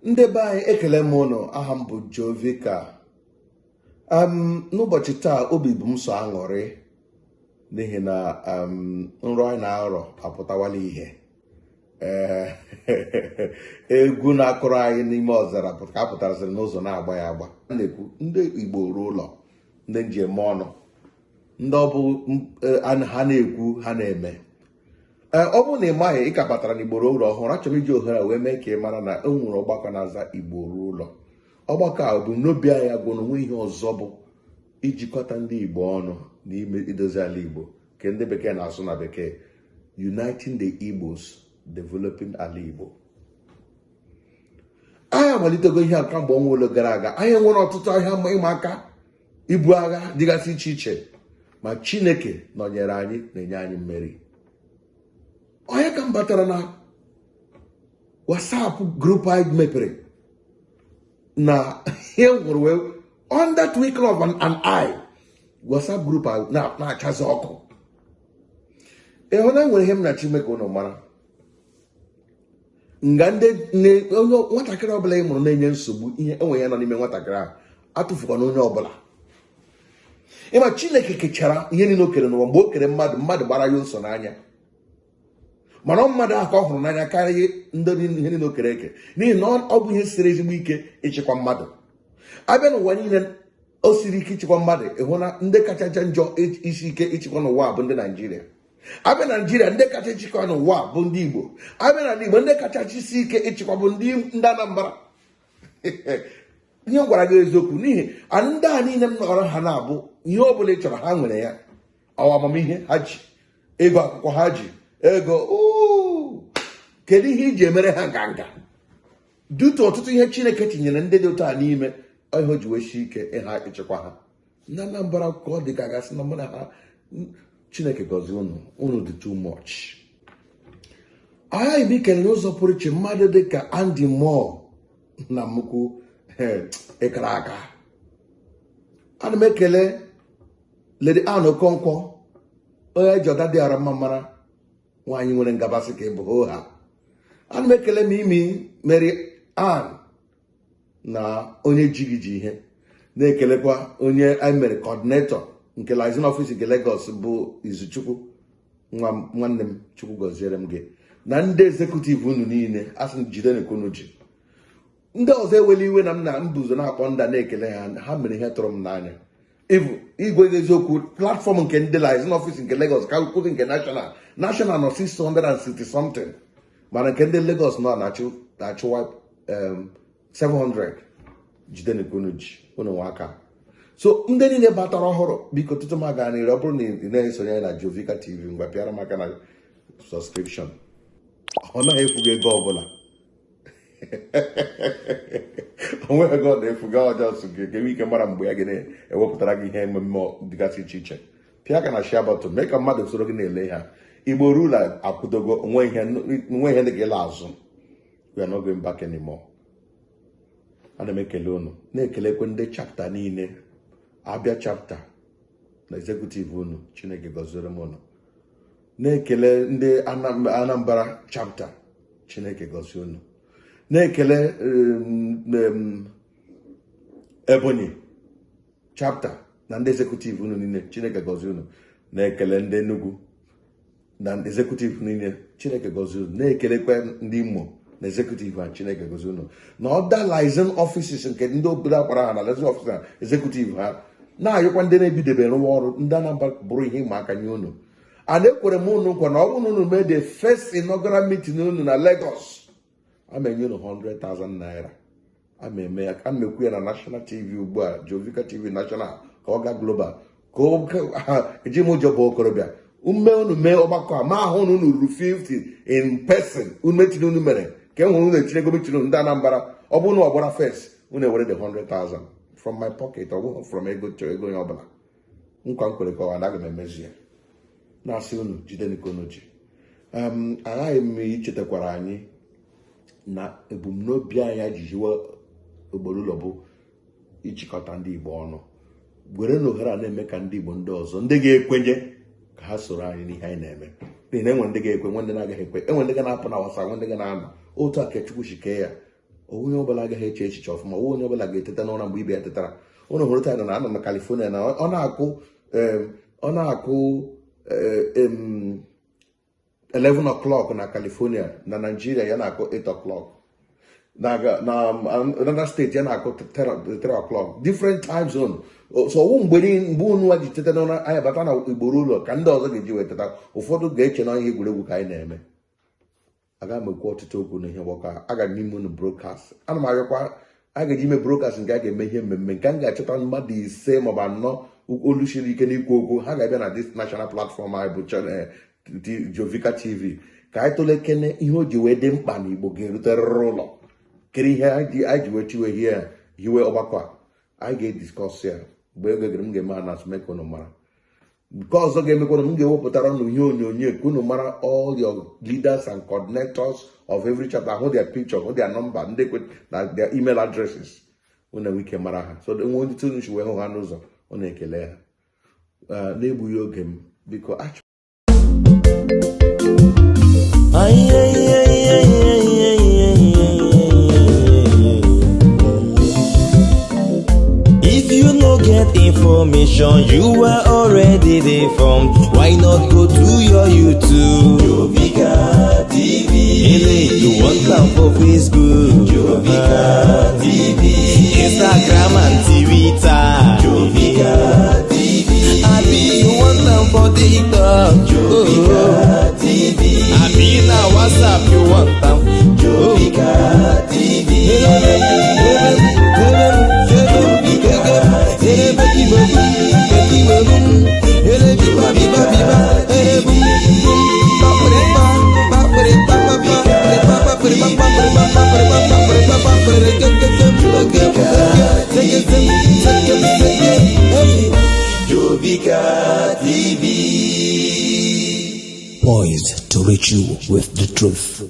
Ndị be anyị ekele m ụnụ, aha m bụ Jovika. N'ụbọchị taa obi bụ m so aṅụrị n'ihi na nrọ anyị na-arọ apụtawala ihe. Egwu na-akụrụ anyị n'ime ọzara ka a pụtarazịrị n'ụzọ na-agba ya agba. Na-ekwu ndị Igbo ruo ụlọ, ndị njem ọnụ, ndị ọ bụ ha na-ekwu ha na-eme. Ọ bụrụ na ị maghị, ị ka batara n'Igbo Ruo Ulo ọhụrụ, achọrọ iji ohere wee mee ka ị mara na e nwere ọgbakọ na-aza Igbo Ruo Ulo. Ọgbakọ a bụ n'obi anyị agwụ na onwe ihe ọzọ bụ ijikọta ndị Igbo ọnụ n'ime idozi ala Igbo, nke ndị bekee na-asụ na bekee Uniting the Igbos, Developing ala Igbo. Anyị amalitego ihe a kamgbe ọnwa ole gara aga. Anyị nwere ọtụtụ ahịa ịma aka ibu agha dịgasị iche iche, ma Chineke nọnyere anyị na-enye anyị mmeri. Onye ka m batara na WhatsApp group anyị mepere na ihe nwere wee on that week of an eye WhatsApp group na-achazi ọkụ. Ịhụna nwere ihe m na Chineke ụnụ mara nga ndị onye nwatakịrị ọbụla ị mụrụ na-enye nsogbu, ihe enwe ya nọ n'ime nwatakịrị ahụ atụfukwana onye ọbụla. Ịma Chineke kechara ihe niile o kere n'ụwa. Mgbe o kere mmadụ gbara ya nso n'anya, mana mmadụ ahụ ka ọ hụrụ n'anya karịa ndị ihe niile o kere eke, n'ihi na ọ bụ ihe siri ezigbo ike ịchịkwa mmadụ. Abịa n'ụwa niile o siri ike ịchịkwa mmadụ, ịhụ na ndị kachacha njọ isi ike ịchịkwa n'ụwa bụ ndị Naijiria. Abịa na Naijiria, ndị kacha ịchịkwa n'ụwa bụ ndị Igbo. Abịa na Igbo, ndị kachacha isi ike ịchịkwa bụ ndị Anambra. Ihe m gwara gị eziokwu, n'ihi ndị a niile m nọrọ ha na-abụ ihe ọ bụla ị chọrọ ha nwere ya. Amamihe ha ji, ego akwụkwọ ha ji, ego kedu ihe iji emere ha nganga dutu ọtụtụ ihe Chineke tinyere ndị dị otu a n'ime ihe o ji weshi ike ịha ịchịkwa ha. Na Anambra ka ọ dị ka gasị na mụ na ha, Chineke gọzie unu dị too much. Aghaghị m ikele n'ụzọ pụrụ iche mmadụ dị ka Andy Moore na mukwu ịkara aka. Ana m ekele Lady Ann Okonkwo, onye ji ọda dị ara mma mara, nwaanyị nwere ngabasị ka ịbụ ha. Ana m ekele m imi Mary Ann na onye ji ihe, na-ekelekwa onye anyị mere coordinator nke liaison office nke Lagos bụ Izuchukwu, nwanne m, Chukwu gọziere m gị, na ndị executive unu niile, asị jide n'ekonu ji. Ndị ọzọ eweli iwe na m na mbuzo na-akpọ ndị na-ekele ha mere ihe tụrụ m n'anya. Igwe eziokwu, platform nke ndị liaison office nke Lagos ka ukwuu nke national nọ 660 something, mana nke ndị Lagos nọ na-achụwa 700. jide n'ekonu ji unu nwa aka. So ndị niile batara ọhụrụ, biko tutu m aga n'ihu, ọ bụrụ na ị na-esonye na Jovika TV, ngwa pịara m aka na subscription. Ọ naghị efugo ego ọbụla. Onwe ego ọ na-efuga ọjọọ sụ gị ga-enwe ike mara mgbe ya ga na-ewepụtara gị ihe mmemme dịgasị iche iche. Pịa aka na share button, mee ka mmadụ soro gị na-ele ha. Igbo Ruo Ulo akwụdogo, onwe ihe dị ka ịla azụ. We are not going back anymore. Ana m ekele unu, na-ekelekwe ndị chapter niile, Abia chapter na executive unu, Chineke gọziere m unu. Na-ekele ndị Anambra chapter, Chineke gọzie unu. Na-ekele Ebonyi chapter na ndị executive unu niile, Chineke gọzie unu. Na-ekele ndị Enugu na ndị executive niile, Chineke gọzie unu. Na-ekelekwe ndị Imo na executive ha, Chineke gọzie unu. Na other liaison offices nke ndị obodo akpara ha na liaison office na executive ha, na-ayọkwa ndị na-ebidebere ọrụ ndị Anambra bụrụ ihe ịma aka nye unu. And ekwere m unu nkwa na ọ bụrụ na unu mee the first inaugural meeting unu na Lagos, ama enye unu 100,000 naira. Ama ekwu ya na National TV ugbu a, Jovika TV National, ka ọ gaa global, ka eji m ụjọ bụ okorobịa. Ume unu mee ọgbakọ a, ma ahụ unu ruru 50 in person, unu metin unu mere ka e nwere unu echire gomitin ndị Anambra. Ọ bụrụ na ọ gbara first, unu ewere the 100,000 from my pocket, ọ bụghị from ego onye ọbụla. Nkwa m kwere ka ọ anaghị m emezu ya. Na-asị unu jide n'ekonu ji. Aghaghị m ichetakwara anyị na ebumnobi anyị ji hiwe Igbo Ruo Ulo bụ ịchịkọta ndị Igbo ọnụ, were na ohere a na-eme ka ndị Igbo ndị ọzọ ndị ga-ekwenye ka ha soro anyị n'ihe anyị na-eme. N'ihi na enwe ndị ga-ekwe, nwe ndị na-agaghị ekwe, enwe ndị ga na-apụ na WhatsApp, nwe ndị ga na-anọ otu a ka Chukwu shike ya. onye ọbụla agaghị eche echiche ọfụma, onye ọbụla ga-eteta n'ụra mgbe ibe ya tetara. Ụnụ hụrụ taa na anọ na California na ọ na-akụ 11 o'clock na California, na Nigeria ya na-akụ 8 o'clock, na another state ya na-akụ 3 o'clock, different time zone. So ọwụ mgbe unu ji teta n'ụra anyị bata na Igbo Ruo Ulo ka ndị ọzọ ga-eji wee teta. Ụfọdụ ga-eche na ihe egwuregwu ka anyị na-eme. Aga m ekwu ọtụtụ okwu na ihe gbaka, aga m ime unu broadcast. Ana m arịọkwa a ga-eji ime broadcast nke a ga-eme ihe mmemme nke m ga-achọta mmadụ 5 maọbụ 4 olu siri ike n'ikwu okwu. Ha ga-abịa na this national platform anyị bụ Jovika TV ka anyị tolekene ihe o ji wee dị mkpa na Igbo ga-eruterịrị ụlọ. Kere ihe anyị ji wee tiwe hiwe ọgbakọ a, anyị ga-ediskọs ya mgbe ego gere m ga-eme announcement ka unu mara. Nke ọzọ ga-emekwana m ga-ewepụtara unu ihe onyonyo ka unu mara all your leaders and coordinators of every chapter, hụ their picture, hụ their number, na their email addresses. Unu enwe ike mara ha, so nwe ndị tunu wee hụ ha n'ụzọ ọ na-ekele ha na-egbughị oge m biko. If you no get information, you are already deformed. Why not go to your YouTube? Jovika TV. Hey, you want them for Facebook? Jovika TV. Instagram and Twitter. Jovika TV. Abi, you want them for TikTok? Jovika TV. Abi, now WhatsApp you want them? Jovika TV. Jovika TV, poised to reach you with the truth.